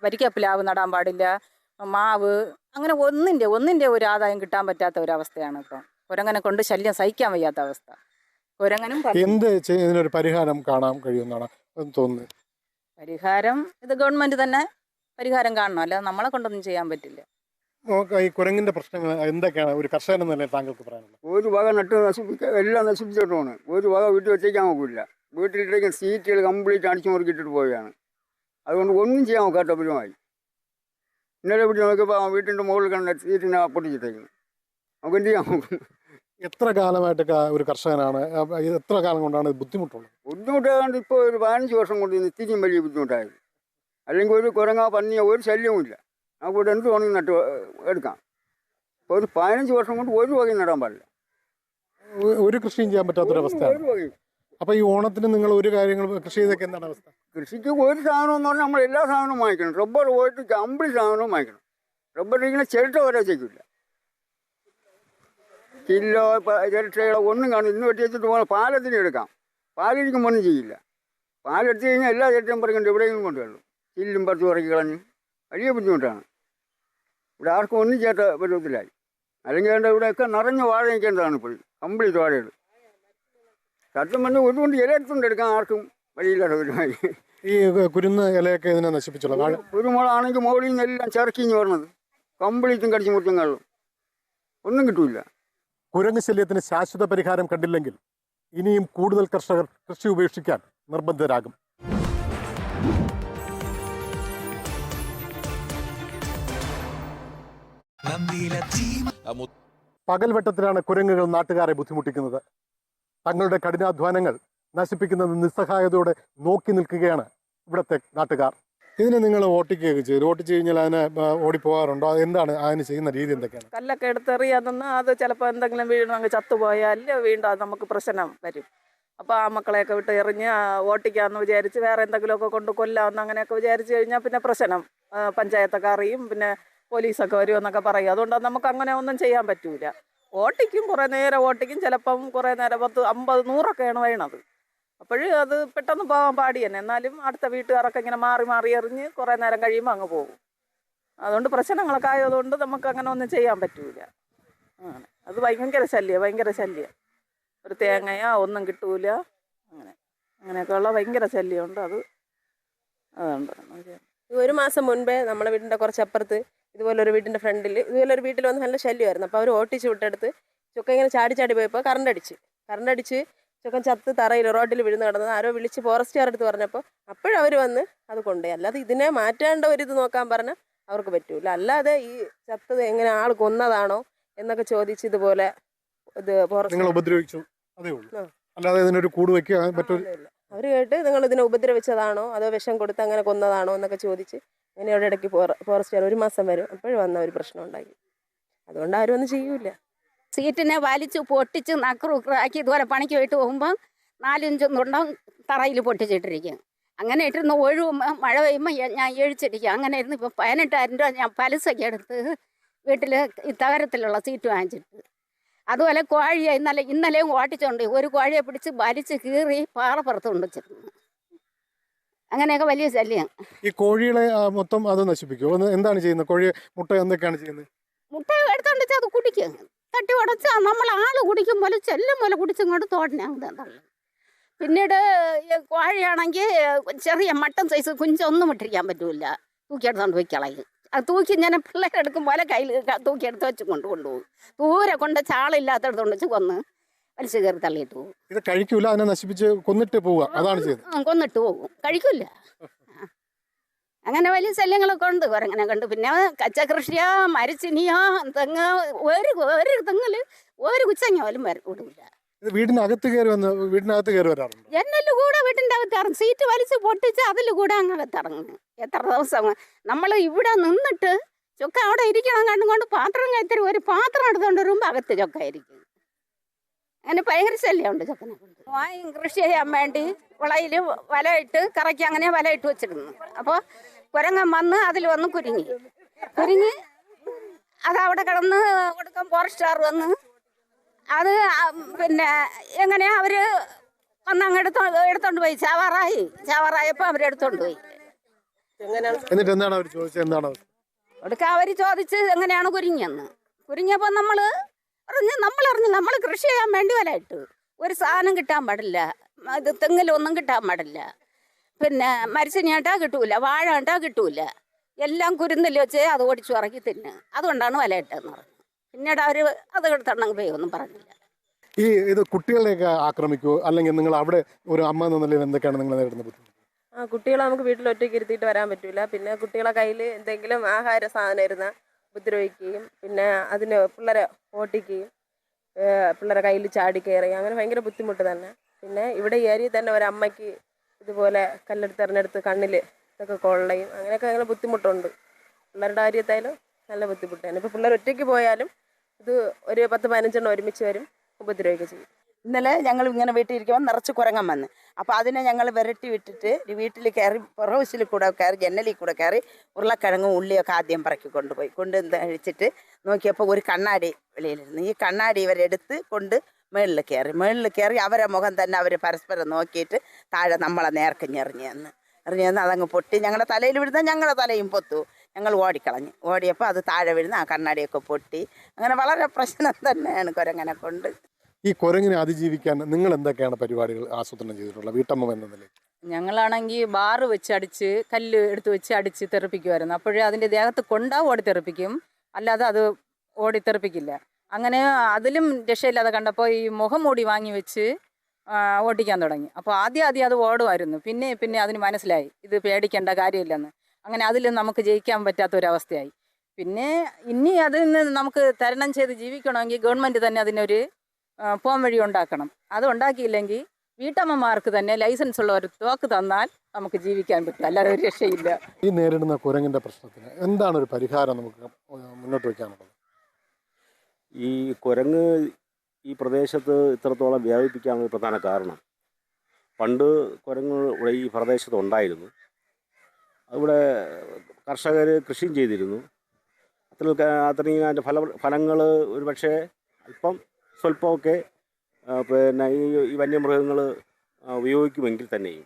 വരിക്കപ്പിലാവ് നടാൻ പാടില്ല, മാവ്, അങ്ങനെ ഒന്നിൻ്റെ ഒരു ആദായം കിട്ടാൻ പറ്റാത്ത ഒരവസ്ഥയാണ് ഇപ്പം. കുരങ്ങനെ കൊണ്ട് ശല്യം സഹിക്കാൻ വയ്യാത്ത അവസ്ഥ. കുരങ്ങനും ഇതിനൊരു പരിഹാരം കാണാൻ കഴിയുമെന്നാണ് തോന്നുന്നത്. പരിഹാരം ഇത് ഗവൺമെൻറ് തന്നെ പരിഹാരം കാണണം, അല്ലാതെ നമ്മളെ കൊണ്ടൊന്നും ചെയ്യാൻ പറ്റില്ല. ഈ കുരങ്ങിന്റെ പ്രശ്നങ്ങൾ എന്തൊക്കെയാണ് ഒരു കർഷകൻ എന്ന നിലയിൽ താങ്കൾക്ക് പറയാനുള്ളത്? ഒരു വക നട്ട് എല്ലാം നശിപ്പിച്ചിട്ടാണ്. ഒരു വക വീട്ടിൽ വെച്ചേക്കാൻ നോക്കില്ല. വീട്ടിലിട്ടേക്ക് സീറ്റുകൾ കംപ്ലീറ്റ് അടിച്ചു മുറുക്കിയിട്ടിട്ട് പോവുകയാണ്. അതുകൊണ്ട് ഒന്നും ചെയ്യാൻ നോക്കാത്തവരുമായി. ഇന്നലെ വീട്ടിൽ നോക്കിയപ്പോൾ വീട്ടിൻ്റെ മുകളിൽ കണ്ട സീറ്റിനെ പൊട്ടിച്ചിട്ടേക്കുന്നു. നമുക്ക് എന്ത് ചെയ്യാൻ നോക്കുന്നു? എത്ര കാലമായിട്ടൊക്കെ ഒരു കർഷകനാണ്, എത്ര കാലം കൊണ്ടാണ് ബുദ്ധിമുട്ടുള്ളത്? ബുദ്ധിമുട്ടായതുകൊണ്ട് ഇപ്പോൾ ഒരു 15 വർഷം കൊണ്ട് നിത്യയും വലിയ ബുദ്ധിമുട്ടായത്. അല്ലെങ്കിൽ ഒരു കുരങ്ങ പന്നിയോ ഒരു ശല്യവുമില്ല. നമുക്കിവിടെ എന്ത് വേണമെങ്കിൽ നട്ട് എടുക്കാം. ഒരു 15 വർഷം കൊണ്ട് ഒരു വകയും നടാൻ പാടില്ല. ഒരു കൃഷിയും ചെയ്യാൻ പറ്റാത്തൊരവസ്ഥയാണ്. ഒരു വകയും. അപ്പോൾ ഈ ഓണത്തിന് നിങ്ങൾ ഒരു കാര്യങ്ങൾ കൃഷി ചെയ്തൊക്കെ എന്താണ് അവസ്ഥ? കൃഷിക്ക് ഒരു സാധനം എന്ന് പറഞ്ഞാൽ നമ്മൾ എല്ലാ സാധനവും വാങ്ങിക്കണം. റബ്ബർ പോയിട്ട് കംപ്ലീറ്റ് സാധനവും വാങ്ങിക്കണം. റബ്ബർ ഇങ്ങനെ ചിരട്ട വരെ ചെയ്യില്ല. കിലോ ചിരട്ടകളോ ഒന്നും കാണും. ഇന്ന് വെട്ടി വെച്ചിട്ട് പോകണം. പാലത്തിന് എടുക്കാം. പാലിരിക്കുമ്പോൾ ഒന്നും ചെയ്യില്ല. പാലെടുത്ത് കഴിഞ്ഞാൽ എല്ലാ ചിരട്ടയും പറിക്കണ്ട എവിടെയെങ്കിലും കൊണ്ടുവരണം. ചില്ലും പറിച്ച് ഉറക്കി കളഞ്ഞ് വലിയ ബുദ്ധിമുട്ടാണ്. ഇവിടെ ആർക്കും ഒന്നും ചേട്ട പരുവത്തിലായി. അല്ലെങ്കിൽ വേണ്ട ഇവിടെയൊക്കെ നിറഞ്ഞ വാഴ നിൽക്കേണ്ടതാണ് ഇപ്പോൾ. കംപ്ലീറ്റ് വാഴകൾ സത്യം പറഞ്ഞാൽ ഒരുകൊണ്ട് ഇല എടുത്തുകൊണ്ട് എടുക്കാൻ ആർക്കും വഴിയില്ലാത്ത ഒരുമായി. ഈ കുരുന്ന് ഇലയൊക്കെ ഇതിനെ നശിപ്പിച്ചുള്ള കുരുമുളകാണെങ്കിൽ മുകളിൽ നിന്നെല്ലാം ചിറക്കിഞ്ഞ് വരണത് കംപ്ലീറ്റും കടിച്ചു മുറിച്ചും കള്ളും ഒന്നും കിട്ടൂല. കുരങ്ങ് ശല്യത്തിന് ശാശ്വത പരിഹാരം കണ്ടില്ലെങ്കിൽ ഇനിയും കൂടുതൽ കർഷകർ കൃഷി ഉപേക്ഷിക്കാൻ നിർബന്ധിതരാകും. പകൽവെട്ടത്തിലാണ് കുരങ്ങുകൾ നാട്ടുകാരെ ബുദ്ധിമുട്ടിക്കുന്നത്. തങ്ങളുടെ കഠിനാധ്വാനങ്ങൾ നശിപ്പിക്കുന്നത് നിസ്സഹായതയോടെ നോക്കി നിൽക്കുകയാണ് ഇവിടുത്തെ നാട്ടുകാർ. ഇതിന് നിങ്ങൾ ഓട്ടിക്കുകയൊക്കെ ചെയ്തു. ഓട്ടിച്ച് കഴിഞ്ഞാൽ അതിനെ ഓടിപ്പോകാറുണ്ടോ? എന്താണ് അതിന് ചെയ്യുന്ന രീതി? എന്തൊക്കെയാണ്? കല്ലൊക്കെ എടുത്തെറിയാതെന്ന് അത് ചിലപ്പോൾ എന്തെങ്കിലും വീണ് അങ്ങ് ചത്തുപോയാൽ വീണ്ടും അത് നമുക്ക് പ്രശ്നം വരും. അപ്പോൾ ആ മക്കളെയൊക്കെ വിട്ട് എറിഞ്ഞ് ഓട്ടിക്കാമെന്ന് വിചാരിച്ച് വേറെ എന്തെങ്കിലുമൊക്കെ കൊണ്ട് കൊല്ലാമെന്ന് അങ്ങനെയൊക്കെ വിചാരിച്ച് കഴിഞ്ഞാൽ പിന്നെ പ്രശ്നം പഞ്ചായത്തൊക്കെ അറിയും, പിന്നെ പോലീസൊക്കെ വരുമെന്നൊക്കെ പറയും. അതുകൊണ്ട് നമുക്ക് അങ്ങനെ ഒന്നും ചെയ്യാൻ പറ്റൂല. ഓട്ടിക്കും, കുറേ നേരം ഓട്ടിക്കും, ചിലപ്പം കുറേ നേരം 10, 50, 100ഒക്കെയാണ് വീണത്. അപ്പോൾ അത് പെട്ടെന്ന് പോകാൻ പാടി തന്നെ. എന്നാലും അടുത്ത വീട്ടുകാരൊക്കെ ഇങ്ങനെ മാറി മാറി എറിഞ്ഞ് കുറേ നേരം കഴിയുമ്പോൾ അങ്ങ് പോകും. അതുകൊണ്ട് പ്രശ്നങ്ങളൊക്കെ ആയതുകൊണ്ട് നമുക്ക് അങ്ങനെ ഒന്നും ചെയ്യാൻ പറ്റൂല. അങ്ങനെ അത് ഭയങ്കര ശല്യം. ഒരു തേങ്ങയോ ഒന്നും കിട്ടൂല. അങ്ങനെയൊക്കെയുള്ള ഭയങ്കര ശല്യമുണ്ട്. അതുണ്ട്. 1 മാസം മുൻപേ നമ്മുടെ വീടിൻ്റെ കുറച്ചപ്പുറത്ത് ഇതുപോലൊരു വീടിൻ്റെ ഫ്രണ്ടിൽ ഇതുപോലൊരു വീട്ടിൽ വന്ന് നല്ല ശല്യമായിരുന്നു. അപ്പോൾ അവർ ഓട്ടിച്ച് വിട്ടെടുത്ത് ചുക്ക ഇങ്ങനെ ചാടി പോയപ്പോൾ കറണ്ട് അടിച്ച് ചുക്കൻ ചത്ത് തറയിൽ റോഡിൽ വീഴുന്ന് കിടന്നത് ആരോ വിളിച്ച് ഫോറസ്റ്റുകാരെടുത്ത് പറഞ്ഞപ്പോൾ അപ്പോഴവർ വന്ന് അത് കൊണ്ടുപോയി. അല്ലാതെ ഇതിനെ മാറ്റേണ്ട ഒരിത് നോക്കാൻ പറഞ്ഞാൽ അവർക്ക് പറ്റൂല. അല്ലാതെ ഈ ചത്തത് എങ്ങനെ ആൾ കൊന്നതാണോ എന്നൊക്കെ ചോദിച്ച് ഇതുപോലെ ഇത് ഉപദ്രവിച്ചു അതേ ഉള്ളൂ. അല്ലാതെ ഇതിനൊരു കൂട് വയ്ക്കുക മറ്റൊരു അവർ കേട്ട് നിങ്ങൾ ഇതിനെ ഉപദ്രവിച്ചതാണോ അതോ വിഷം കൊടുത്ത് അങ്ങനെ കൊന്നതാണോ എന്നൊക്കെ ചോദിച്ച് ഇങ്ങനെ ഇവിടെ ഇടയ്ക്ക് ഫോറസ്റ്റുകാർ 1 മാസം വരും അപ്പോഴും വന്ന ഒരു പ്രശ്നം ഉണ്ടാക്കി. അതുകൊണ്ട് ആരും ഒന്നും ചെയ്യൂല. സീറ്റിനെ വലിച്ച് പൊട്ടിച്ച് നക്കറുക്കി ഇതുപോലെ പണിക്ക് പോയിട്ട് പോകുമ്പോൾ 4 ഇഞ്ചും തുണ്ടം തറയിൽ പൊട്ടിച്ചിട്ടിരിക്കും. അങ്ങനെ ഇട്ടിരുന്ന് ഒഴുകുമ്പോൾ മഴ പെയ്യുമ്പോൾ ഞാൻ എഴിച്ചിരിക്കും. അങ്ങനെ ഇരുന്ന് ഇപ്പോൾ 18,000 രൂപ ഞാൻ പലിശയ്ക്ക് എടുത്ത് വീട്ടിൽ ഈ തകരത്തിലുള്ള സീറ്റ് വാങ്ങിച്ചിട്ട്. അതുപോലെ കോഴിയെ ഇന്നലെയും ഓട്ടിച്ചുകൊണ്ട് ഒരു കോഴിയെ പിടിച്ച് വലിച്ച് കീറി പാറപ്പുറത്ത് കൊണ്ടുവച്ചിരുന്നു. അങ്ങനെയൊക്കെ വലിയ ശല്യം. ഈ കോഴികളെ മൊത്തം അത് നശിപ്പിക്കുമോ? എന്താണ് ചെയ്യുന്നത്? കോഴി മുട്ട എന്തൊക്കെയാണ് ചെയ്യുന്നത്? മുട്ട എടുത്തോണ്ട് വെച്ചാൽ അത് കുടിക്കും. തട്ടി ഉടച്ചാൽ നമ്മൾ ആള് കുടിക്കും പോലെ ചെല്ലും പോലെ കുടിച്ചിങ്ങോട്ട് തോടനെ തള്ളു. പിന്നീട് കോഴിയാണെങ്കിൽ ചെറിയ മട്ടൻ സൈസ് കുഞ്ചൊന്നും ഇട്ടിരിക്കാൻ പറ്റൂല. തൂക്കിയെടുത്തോണ്ട് പോയി കളയും. അത് തൂക്കി ഞാൻ പിള്ളേരെടുക്കും പോലെ കയ്യിൽ തൂക്കിയെടുത്ത് വെച്ച് കൊണ്ടുപോകും. ദൂരെ കൊണ്ട് ചാളില്ലാത്തടത്തോണ്ട് വെച്ച് കൊന്ന് വലിച്ചു കയറി തള്ളിയിട്ട് പോകും. ഇത് കഴിക്കൂല, അതിനെ നശിപ്പിച്ച് കൊന്നിട്ട് പോവുക, അതാണ് ചെയ്യുന്നത്. കൊന്നിട്ട് പോകും, കഴിക്കൂല. അങ്ങനെ വലിയ ശല്യങ്ങളൊക്കെ ഉണ്ട് കുരങ്ങനെ കണ്ട്. പിന്നെ കച്ചകൃഷിയോ മരച്ചിനിയോ തെങ്ങ് ഒരു തെങ്ങില് ഒരു കുച്ചങ്ങ പോലും വിടൂല. ഇത് വീടിനകത്ത് കയറി വരാറുണ്ട്. ജനലിൽ കൂടെ വീട്ടിൻ്റെ അകത്ത് ഇറങ്ങും. സീറ്റ് വലിച്ച് പൊട്ടിച്ച് അതിൽ കൂടെ അങ്ങകത്തിറങ്ങും. എത്ര ദിവസം നമ്മൾ ഇവിടെ നിന്നിട്ട് ചൊക്ക അവിടെ ഇരിക്കണം കണ്ടുകൊണ്ട് പാത്രം കയറ്റി ഒരു പാത്രം എടുത്തുകൊണ്ട് വരുമ്പോൾ അകത്ത് ചൊക്കായിരിക്കും. അങ്ങനെ ഭയങ്കര ശല്യമുണ്ട് ചൊക്കനെ കൊണ്ട്. കൃഷി ചെയ്യാൻ വേണ്ടി വിളയിൽ വലയിട്ട് കറക്കി അങ്ങനെ വലയിട്ട് വെച്ചിരുന്നു. അപ്പോൾ കുരങ്ങൻ വന്ന് അതിൽ വന്ന് കുരുങ്ങി അതവിടെ കിടന്ന് കൊടുക്കാൻ ഫോറസ്റ്റുകാർ വന്ന് അത് പിന്നെ എങ്ങനെയാ അവർ വന്ന് അങ്ങ് എടുത്തോണ്ട് പോയി. ചാവാറായപ്പോൾ അവരെടുത്തോണ്ട് പോയി. എന്നിട്ട് എന്താണ് അവർ ചോദിച്ചത്? എന്താണ് എടുക്കാൻ അവർ ചോദിച്ച് എങ്ങനെയാണ് കുരുങ്ങിയപ്പോൾ നമ്മൾ നമ്മൾ കൃഷി ചെയ്യാൻ വേണ്ടി വലയിട്ട് ഒരു സാധനം കിട്ടാൻ പാടില്ല. ഇത് തെങ്ങിലൊന്നും കിട്ടാൻ പാടില്ല. പിന്നെ മരിച്ചിനിയാട്ടാ കിട്ടൂല, വാഴ ആട്ടാ കിട്ടൂല. എല്ലാം കുരുന്നിൽ വെച്ച് അത് ഓടിച്ചു ഇറക്കി തിന്ന്. അതുകൊണ്ടാണ് വലയിട്ടെന്ന് പറഞ്ഞു. പിന്നീട് അവർ അത് എടുത്തെണ്ണം പോയൊന്നും പറഞ്ഞില്ല. ഇത് കുട്ടികളെയൊക്കെ ആക്രമിക്കുമോ? അല്ലെങ്കിൽ നിങ്ങൾ അവിടെ ഒരു അമ്മ എന്ന നിലയിൽ എന്തൊക്കെയാണ് നിങ്ങൾ നേരിടുന്ന ബുദ്ധിമുട്ട്? കുട്ടികളെ നമുക്ക് വീട്ടിൽ ഒറ്റയ്ക്ക് ഇരുത്തിയിട്ട് വരാൻ പറ്റില്ല. പിന്നെ കുട്ടികളെ കയ്യിൽ എന്തെങ്കിലും ആഹാര സാധനം ഇരുന്നാൽ ഉപദ്രവിക്കുകയും പിന്നെ അതിന് പിള്ളേരെ ഓട്ടിക്കുകയും പിള്ളേരെ കയ്യിൽ ചാടി കയറുകയും അങ്ങനെ ഭയങ്കര ബുദ്ധിമുട്ട് തന്നെ. പിന്നെ ഇവിടെ ഈ ഏരിയയിൽ തന്നെ ഒരമ്മയ്ക്ക് ഇതുപോലെ കല്ലെടുത്ത് എറിഞ്ഞെടുത്ത് കണ്ണിൽ ഇതൊക്കെ കൊള്ളയും അങ്ങനെയൊക്കെ അങ്ങനെ ബുദ്ധിമുട്ടുണ്ട്. പിള്ളേരുടെ കാര്യത്തായാലും നല്ല ബുദ്ധിമുട്ടാണ്. ഇപ്പോൾ പിള്ളേർ ഒറ്റയ്ക്ക് പോയാലും ഇത് ഒരു 10-15 ഒരുമിച്ച് വരും, ഉപദ്രവിക്കുക ചെയ്യും. ഇന്നലെ ഞങ്ങൾ ഇങ്ങനെ വീട്ടിൽ ഇരിക്കുമ്പോൾ നിറച്ച് കുരങ്ങൻ വന്ന്. അപ്പോൾ അതിനെ ഞങ്ങൾ വിരട്ടി വിട്ടിട്ട് വീട്ടിൽ കയറി പുറഹൗസിൽ കൂടെ കയറി ജനലിൽ കൂടെ കയറി ഉരുളക്കിഴങ്ങും ഉള്ളിയൊക്കെ ആദ്യം പറക്കി കൊണ്ടുപോയി. കഴിച്ചിട്ട് നോക്കിയപ്പോൾ ഒരു കണ്ണാടി വെളിയിലിരുന്നു. ഈ കണ്ണാടി ഇവരെടുത്ത് കൊണ്ട് മേളിൽ കയറി അവരെ മുഖം തന്നെ അവർ പരസ്പരം നോക്കിയിട്ട് താഴെ നമ്മളെ നേർക്കെഞ്ഞെറിഞ്ഞെന്ന് അതങ്ങ് പൊട്ടി ഞങ്ങളുടെ തലയിൽ വീഴുന്ന ഞങ്ങളുടെ തലയും പൊത്തു. ഞങ്ങൾ ഓടിയപ്പോൾ അത് താഴെ വീഴുന്ന ആ കണ്ണാടിയൊക്കെ പൊട്ടി. അങ്ങനെ വളരെ പ്രശ്നം തന്നെയാണ് കുരങ്ങനെ കൊണ്ട്. ഈ കുരങ്ങിനെ അതിജീവിക്കാൻ നിങ്ങൾ എന്തൊക്കെയാണ് പരിപാടികൾ ആസൂത്രണം ചെയ്തിട്ടുള്ളത് വീട്ടമ്മ എന്ന നിലയിൽ? ഞങ്ങളാണെങ്കിൽ ബാറ് വെച്ച് അടിച്ച് കല്ല് എടുത്ത് വെച്ച് അടിച്ച് തെറിപ്പിക്കുമായിരുന്നു. അപ്പോഴേ അതിൻ്റെ ദേഹത്ത് കൊണ്ടാ ഓടിത്തെറിപ്പിക്കും, അല്ലാതെ അത് ഓടിത്തെറിപ്പിക്കില്ല. അങ്ങനെ അതിലും രക്ഷയില്ലാതെ കണ്ടപ്പോൾ ഈ മുഖം മൂടി വാങ്ങി വെച്ച് ഓട്ടിക്കാൻ തുടങ്ങി. അപ്പോൾ ആദ്യം അത് ഓടുമായിരുന്നു. പിന്നെ അതിന് മനസ്സിലായി ഇത് പേടിക്കേണ്ട കാര്യമില്ലെന്ന്. അങ്ങനെ അതിൽ നമുക്ക് ജയിക്കാൻ പറ്റാത്തൊരവസ്ഥയായി. പിന്നെ ഇനി അതിൽ നിന്ന് നമുക്ക് തരണം ചെയ്ത് ജീവിക്കണമെങ്കിൽ ഗവൺമെൻറ് തന്നെ അതിനൊരു പോം വഴി ഉണ്ടാക്കണം. അത് ഉണ്ടാക്കിയില്ലെങ്കിൽ വീട്ടമ്മമാർക്ക് തന്നെ ലൈസൻസ് ഉള്ള ഒരു തോക്ക് തന്നാൽ നമുക്ക് ജീവിക്കാൻ പറ്റും, അല്ലാതെ ഒരു രക്ഷയില്ല. ഈ നേരിടുന്ന കുരങ്ങിൻ്റെ പ്രശ്നത്തിന് എന്താണ് ഒരു പരിഹാരം നമുക്ക് മുന്നോട്ട് വയ്ക്കാനുള്ളത്? ഈ കുരങ്ങ് ഈ പ്രദേശത്ത് ഇത്രത്തോളം വ്യാപിപ്പിക്കാനുള്ള പ്രധാന കാരണം, പണ്ട് കുരങ്ങ് ഇവിടെ ഈ പ്രദേശത്ത് ഉണ്ടായിരുന്നു. അവിടെ കർഷകർ കൃഷിയും ചെയ്തിരുന്നു. അത്രയും അതിൻ്റെ ഫലങ്ങൾ ഒരു പക്ഷേ സ്വല്പമൊക്കെ പിന്നെ ഈ വന്യമൃഗങ്ങൾ ഉപയോഗിക്കുമെങ്കിൽ തന്നെയും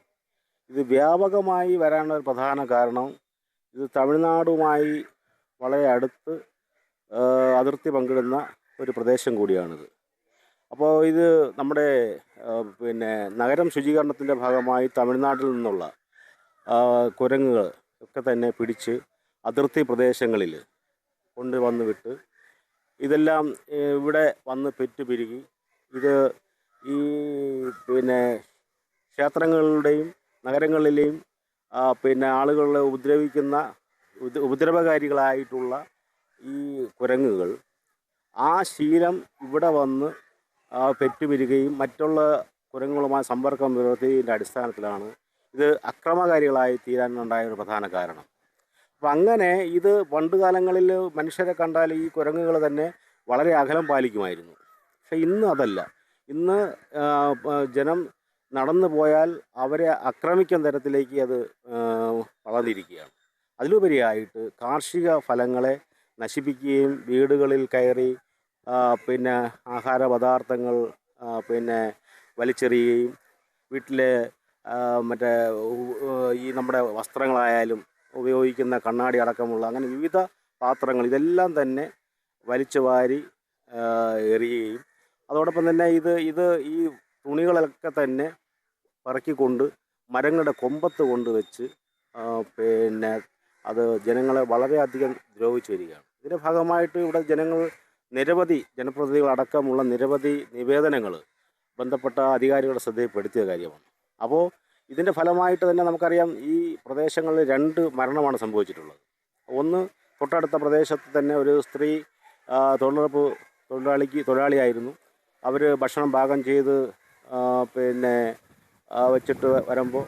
ഇത് വ്യാപകമായി വരാനുള്ള ഒരു പ്രധാന കാരണം ഇത് തമിഴ്നാടുമായി വളരെ അടുത്ത് അതിർത്തി പങ്കിടുന്ന ഒരു പ്രദേശം കൂടിയാണിത്. അപ്പോൾ ഇത് നമ്മുടെ പിന്നെ നഗരം ശുചീകരണത്തിൻ്റെ ഭാഗമായി തമിഴ്നാട്ടിൽ നിന്നുള്ള കുരങ്ങുകൾ ഒക്കെ തന്നെ പിടിച്ച് അതിർത്തി പ്രദേശങ്ങളിൽ കൊണ്ടുവന്ന് വിട്ട് ഇതെല്ലാം ഇവിടെ വന്ന് പെറ്റുപിരുകി ഇത് ഈ പിന്നെ ക്ഷേത്രങ്ങളുടെയും നഗരങ്ങളിലെയും പിന്നെ ആളുകളെ ഉപദ്രവകാരികളായിട്ടുള്ള ഈ കുരങ്ങുകൾ ആ ശീലം ഇവിടെ വന്ന് പെറ്റുപിരുകയും മറ്റുള്ള കുരങ്ങുകളുമായി സമ്പർക്കം പുലർത്തിയതിൻ്റെ അടിസ്ഥാനത്തിലാണ് ഇത് അക്രമകാരികളായി തീരാനുണ്ടായ ഒരു പ്രധാന കാരണം. അപ്പം അങ്ങനെ ഇത് പണ്ട് കാലങ്ങളിൽ മനുഷ്യരെ കണ്ടാൽ ഈ കുരങ്ങുകൾ തന്നെ വളരെ അകലം പാലിക്കുമായിരുന്നു. പക്ഷെ ഇന്ന് അതല്ല. ഇന്ന് ജനം നടന്നു പോയാൽ അവരെ ആക്രമിക്കുന്ന തരത്തിലേക്ക് അത് വളർന്നിരിക്കുകയാണ്. അതിലുപരിയായിട്ട് കാർഷിക ഫലങ്ങളെ നശിപ്പിക്കുകയും വീടുകളിൽ കയറി പിന്നെ ആഹാര പദാർത്ഥങ്ങൾ പിന്നെ വലിച്ചെറിയുകയും വീട്ടിലെ മറ്റേ ഈ നമ്മുടെ വസ്ത്രങ്ങളായാലും ഉപയോഗിക്കുന്ന കണ്ണാടി അടക്കമുള്ള അങ്ങനെ വിവിധ പാത്രങ്ങൾ ഇതെല്ലാം തന്നെ വലിച്ചു വാരി എറിയുകയും അതോടൊപ്പം തന്നെ ഇത് ഈ തുണികളൊക്കെ തന്നെ പറക്കിക്കൊണ്ട് മരങ്ങളുടെ കൊമ്പത്ത് കൊണ്ടുവച്ച് പിന്നെ അത് ജനങ്ങളെ വളരെയധികം ദ്രോഹിച്ചു വരികയാണ്. ഇതിൻ്റെ ഭാഗമായിട്ട് ഇവിടെ നിരവധി ജനപ്രതിനിധികൾ അടക്കമുള്ള നിരവധി നിവേദനങ്ങൾ ബന്ധപ്പെട്ട അധികാരികളുടെ ശ്രദ്ധയിൽപ്പെടുത്തിയ കാര്യമാണ്. അപ്പോൾ ഇതിൻ്റെ ഫലമായിട്ട് തന്നെ നമുക്കറിയാം ഈ പ്രദേശങ്ങളിൽ 2 മരണമാണ് സംഭവിച്ചിട്ടുള്ളത്. ഒന്ന് തൊട്ടടുത്ത പ്രദേശത്ത് തന്നെ ഒരു സ്ത്രീ തൊഴിലുറപ്പ് തൊഴിലാളിയായിരുന്നു. അവർ ഭക്ഷണം പാകം ചെയ്ത് പിന്നെ വെച്ചിട്ട് വരുമ്പോൾ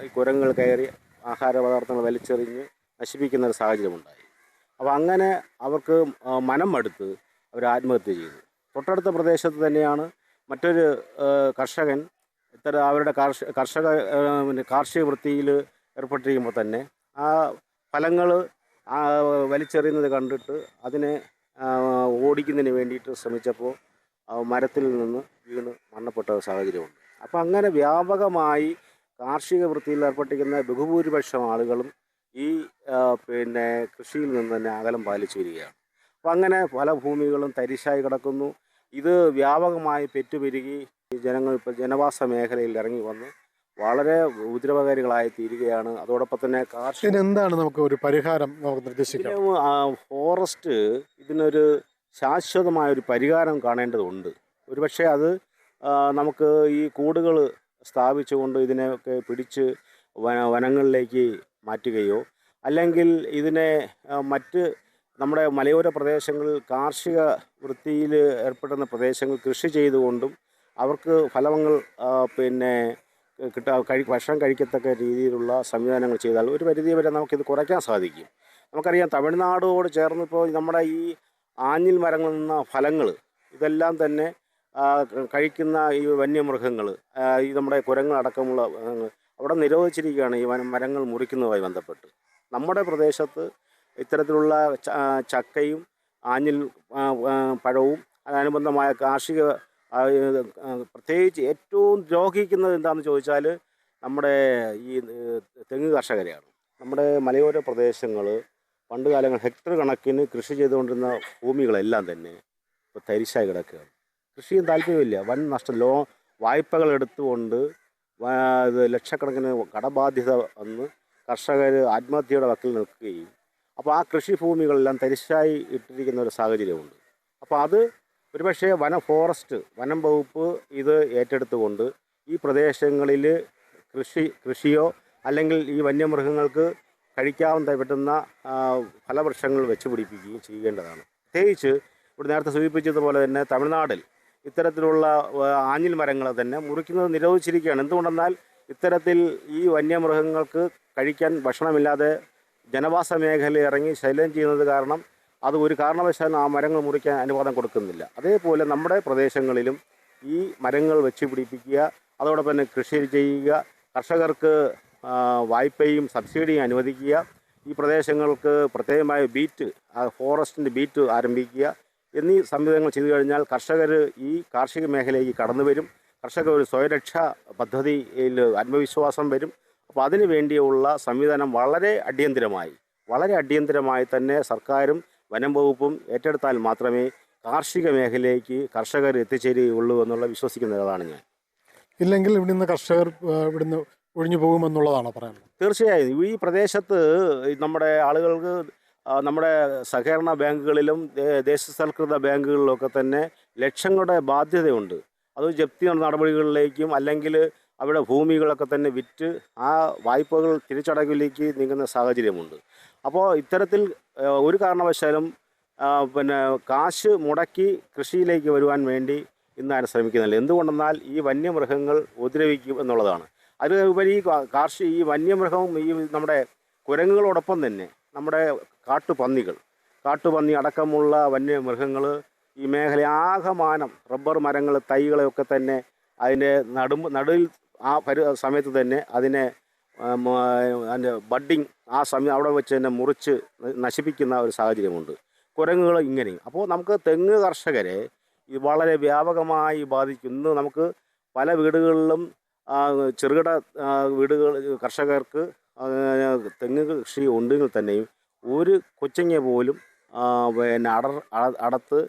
ഈ കുരങ്ങുകൾ കയറി ആഹാര പദാർത്ഥങ്ങൾ വലിച്ചെറിഞ്ഞ് നശിപ്പിക്കുന്ന ഒരു സാഹചര്യമുണ്ടായി. അപ്പോൾ അങ്ങനെ അവർക്ക് മനം മടുത്ത് അവർ ആത്മഹത്യ ചെയ്തു. തൊട്ടടുത്ത പ്രദേശത്ത് തന്നെയാണ് മറ്റൊരു കർഷകൻ അവരുടെ കാർഷിക വൃത്തിയിൽ ഏർപ്പെട്ടിരിക്കുമ്പോൾ തന്നെ ആ ഫലങ്ങൾ വലിച്ചെറിയുന്നത് കണ്ടിട്ട് അതിനെ ഓടിക്കുന്നതിന് വേണ്ടിയിട്ട് ശ്രമിച്ചപ്പോൾ മരത്തിൽ നിന്ന് വീണ് മരണപ്പെട്ട സാഹചര്യമുണ്ട്. അപ്പോൾ അങ്ങനെ വ്യാപകമായി കാർഷിക വൃത്തിയിൽ ഏർപ്പെട്ടിരിക്കുന്ന ബഹുഭൂരിപക്ഷം ആളുകളും ഈ പിന്നെ കൃഷിയിൽ നിന്ന് തന്നെ അകലം പാലിച്ചു വരികയാണ്. അപ്പോൾ അങ്ങനെ പല ഭൂമികളും തരിശായി കിടക്കുന്നു. ഇത് വ്യാപകമായി പെറ്റുപെരുകി ജനങ്ങൾ ഇപ്പോൾ ജനവാസ മേഖലയിൽ ഇറങ്ങി വന്ന് വളരെ ഉപദ്രവകാരികളായി തീരുകയാണ്. അതോടൊപ്പം തന്നെ എന്താണ് നമുക്ക് ഒരു പരിഹാരം നമുക്ക് നിർദ്ദേശിക്കാം? ഫോറസ്റ്റ് ഇതിനൊരു ശാശ്വതമായൊരു പരിഹാരം കാണേണ്ടതുണ്ട്. ഒരുപക്ഷെ അത് നമുക്ക് ഈ കൂടുകൾ സ്ഥാപിച്ചുകൊണ്ട് ഇതിനെയൊക്കെ പിടിച്ച് വനങ്ങളിലേക്ക് മാറ്റുകയോ അല്ലെങ്കിൽ ഇതിനെ മറ്റ് നമ്മുടെ മലയോര പ്രദേശങ്ങളിൽ കാർഷിക വൃത്തിയിൽ ഏർപ്പെടുന്ന പ്രദേശങ്ങൾ കൃഷി ചെയ്തുകൊണ്ടും അവർക്ക് ഫലങ്ങൾ പിന്നെ ഭക്ഷണം കഴിക്കത്തക്ക രീതിയിലുള്ള സംവിധാനങ്ങൾ ചെയ്താൽ ഒരു പരിധിവരെ നമുക്കിത് കുറയ്ക്കാൻ സാധിക്കും. നമുക്കറിയാം തമിഴ്നാടോട് ചേർന്നിപ്പോൾ നമ്മുടെ ഈ ആഞ്ഞിൽ മരങ്ങളിൽ നിന്ന ഫലങ്ങൾ ഇതെല്ലാം തന്നെ കഴിക്കുന്ന ഈ വന്യമൃഗങ്ങൾ ഈ നമ്മുടെ കുരങ്ങടക്കമുള്ള അവിടെ നിരോധിച്ചിരിക്കുകയാണ് ഈ മരങ്ങൾ മുറിക്കുന്നതുമായി ബന്ധപ്പെട്ട്. നമ്മുടെ പ്രദേശത്ത് ഇത്തരത്തിലുള്ള ചക്കയും ആഞ്ഞിൽ പഴവും അതിനനുബന്ധമായ കാർഷിക പ്രത്യേകിച്ച് ഏറ്റവും ദ്രോഹിക്കുന്നത് എന്താണെന്ന് ചോദിച്ചാൽ നമ്മുടെ ഈ തെങ്ങ് കർഷകരെയാണ്. നമ്മുടെ മലയോര പ്രദേശങ്ങൾ പണ്ട് കാലങ്ങൾ ഹെക്ടർ കണക്കിന് കൃഷി ചെയ്തുകൊണ്ടിരുന്ന ഭൂമികളെല്ലാം തന്നെ ഇപ്പോൾ തരിശായി കിടക്കുകയാണ്. കൃഷിയും താല്പര്യമില്ല. വൻ നഷ്ടം വായ്പകൾ എടുത്തുകൊണ്ട് ഇത് ലക്ഷക്കണക്കിന് കടബാധ്യത വന്ന് കർഷകർ ആത്മഹത്യയുടെ വക്കിൽ നിൽക്കുകയും അപ്പോൾ ആ കൃഷിഭൂമികളെല്ലാം തരിശായി ഇട്ടിരിക്കുന്ന ഒരു സാഹചര്യമുണ്ട്. അപ്പോൾ അത് ഒരുപക്ഷെ വനം വകുപ്പ് ഇത് ഏറ്റെടുത്തുകൊണ്ട് ഈ പ്രദേശങ്ങളിൽ കൃഷിയോ അല്ലെങ്കിൽ ഈ വന്യമൃഗങ്ങൾക്ക് കഴിക്കാവുന്ന പറ്റുന്ന ഫലവൃക്ഷങ്ങൾ വെച്ച് പിടിപ്പിക്കുകയും ചെയ്യേണ്ടതാണ്. പ്രത്യേകിച്ച് ഇവിടെ നേരത്തെ സൂചിപ്പിച്ചതുപോലെ തന്നെ തമിഴ്നാട്ടിൽ ഇത്തരത്തിലുള്ള ആഞ്ഞിൽ മരങ്ങൾ തന്നെ മുറിക്കുന്നത് നിരോധിച്ചിരിക്കുകയാണ്. എന്തുകൊണ്ടെന്നാൽ ഇത്തരത്തിൽ ഈ വന്യമൃഗങ്ങൾക്ക് കഴിക്കാൻ ഭക്ഷണമില്ലാതെ ജനവാസ മേഖലയിൽ ഇറങ്ങി ശല്യം ചെയ്യുന്നത് കാരണം അത് ഒരു കാരണവശാലും ആ മരങ്ങൾ മുറിക്കാൻ അനുവാദം കൊടുക്കുന്നില്ല. അതേപോലെ നമ്മുടെ പ്രദേശങ്ങളിലും ഈ മരങ്ങൾ വെച്ച് പിടിപ്പിക്കുക, അതോടൊപ്പം തന്നെ കൃഷി ചെയ്യുക, കർഷകർക്ക് വായ്പയും സബ്സിഡിയും അനുവദിക്കുക, ഈ പ്രദേശങ്ങൾക്ക് പ്രത്യേകമായ ഫോറസ്റ്റിൻ്റെ ബീറ്റ് ആരംഭിക്കുക എന്നീ സംവിധാനങ്ങൾ ചെയ്തു കഴിഞ്ഞാൽ കർഷകർ ഈ കാർഷിക മേഖലയിലേക്ക് കടന്നു വരും. കർഷകർ ഒരു സ്വയരക്ഷാ പദ്ധതിയിൽ ആത്മവിശ്വാസം വരും. അപ്പോൾ അതിനു വേണ്ടിയുള്ള സംവിധാനം വളരെ അടിയന്തരമായി തന്നെ സർക്കാരും വനം വകുപ്പും ഏറ്റെടുത്താൽ മാത്രമേ കാർഷിക മേഖലയിലേക്ക് കർഷകർ എത്തിച്ചേരുകയുള്ളൂ എന്നുള്ള വിശ്വസിക്കുന്നതാണ് ഞാൻ. ഇല്ലെങ്കിൽ ഇവിടുന്ന് കർഷകർ ഇവിടുന്ന് ഒഴിഞ്ഞു പോകുമെന്നുള്ളതാണോ പറയുന്നത്? തീർച്ചയായും ഈ പ്രദേശത്ത് നമ്മുടെ ആളുകൾക്ക് നമ്മുടെ സഹകരണ ബാങ്കുകളിലും ദേശസൽകൃത ബാങ്കുകളിലൊക്കെ തന്നെ ലക്ഷങ്ങളുടെ ബാധ്യതയുണ്ട്. അത് ജപ്തി നടപടികളിലേക്കും അല്ലെങ്കിൽ അവിടെ ഭൂമികളൊക്കെ തന്നെ വിറ്റ് ആ വായ്പകൾ തിരിച്ചടവിലേക്ക് നീങ്ങുന്ന സാഹചര്യമുണ്ട്. അപ്പോൾ ഇത്തരത്തിൽ ഒരു കാരണവശാലും കാശ് മുടക്കി കൃഷിയിലേക്ക് വരുവാൻ വേണ്ടി ഇന്നാരും ശ്രമിക്കുന്നില്ല. എന്തുകൊണ്ടെന്നാൽ ഈ വന്യമൃഗങ്ങൾ ഉപദ്രവിക്കും എന്നുള്ളതാണ്. അത് ഉപരി ഈ വന്യമൃഗവും ഈ നമ്മുടെ കുരങ്ങുകളോടൊപ്പം തന്നെ നമ്മുടെ കാട്ടുപന്നി അടക്കമുള്ള വന്യമൃഗങ്ങൾ ഈ മേഖല ആകമാനം റബ്ബർ മരങ്ങൾ തൈകളെയൊക്കെ തന്നെ അതിൻ്റെ നടുവിൽ സമയത്ത് തന്നെ അതിൻ്റെ ബഡ്ഡിങ് സമയം അവിടെ വെച്ച് തന്നെ മുറിച്ച് നശിപ്പിക്കുന്ന ഒരു സാഹചര്യമുണ്ട്. കുരങ്ങുകൾ ഇങ്ങനെയും. അപ്പോൾ നമുക്ക് തെങ്ങ് കർഷകരെ ഇത് വളരെ വ്യാപകമായി ബാധിക്കും. ഇന്ന് നമുക്ക് പല വീടുകളിലും ചെറുകിട കർഷകർക്ക് തെങ്ങ് കൃഷി ഉണ്ടെങ്കിൽ തന്നെയും ഒരു കൊച്ചങ്ങ പോലും പിന്നെ അടത്ത്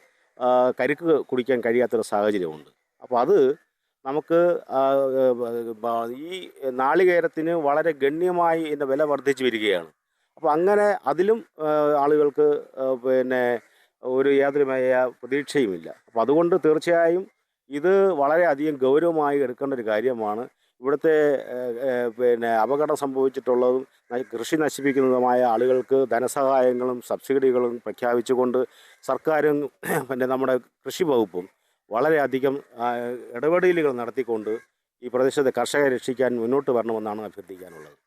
കരിക്ക് കുടിക്കാൻ കഴിയാത്തൊരു സാഹചര്യമുണ്ട്. അപ്പോൾ അത് നമുക്ക് ഈ നാളികേരത്തിന് വളരെ ഗണ്യമായി ഇതിൻ്റെ വില വർദ്ധിച്ചു വരികയാണ്. അപ്പോൾ അങ്ങനെ അതിലും ആളുകൾക്ക് പിന്നെ യാതൊരുമായ പ്രതീക്ഷയുമില്ല. അപ്പോൾ അതുകൊണ്ട് തീർച്ചയായും ഇത് വളരെയധികം ഗൗരവമായി എടുക്കേണ്ട ഒരു കാര്യമാണ്. ഇവിടുത്തെ പിന്നെ അപകടം സംഭവിച്ചിട്ടുള്ളതും കൃഷി നശിപ്പിക്കുന്നതുമായ ആളുകൾക്ക് ധനസഹായങ്ങളും സബ്സിഡികളും പ്രഖ്യാപിച്ചുകൊണ്ട് സർക്കാരും പിന്നെ നമ്മുടെ കൃഷി വകുപ്പും വളരെയധികം ഇടപെടലുകൾ നടത്തിക്കൊണ്ട് ഈ പ്രദേശത്തെ കർഷകരെ രക്ഷിക്കാൻ മുന്നോട്ട് വരണമെന്നാണ് അഭ്യർത്ഥിക്കാനുള്ളത്.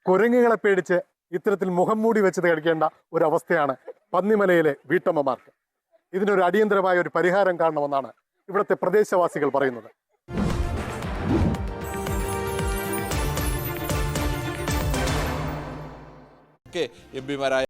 കുരങ്ങുകളെ പേടിച്ച് ഇത്തരത്തിൽ മുഖം മൂടി വെച്ചത് കഴിക്കേണ്ട ഒരവസ്ഥയാണ് പന്നിമലയിലെ വീട്ടമ്മമാർക്ക്. ഇതിനൊരു അടിയന്തരമായ ഒരു പരിഹാരം കാണണമെന്നാണ് ഇവിടുത്തെ പ്രദേശവാസികൾ പറയുന്നത്. എം പിമാരായ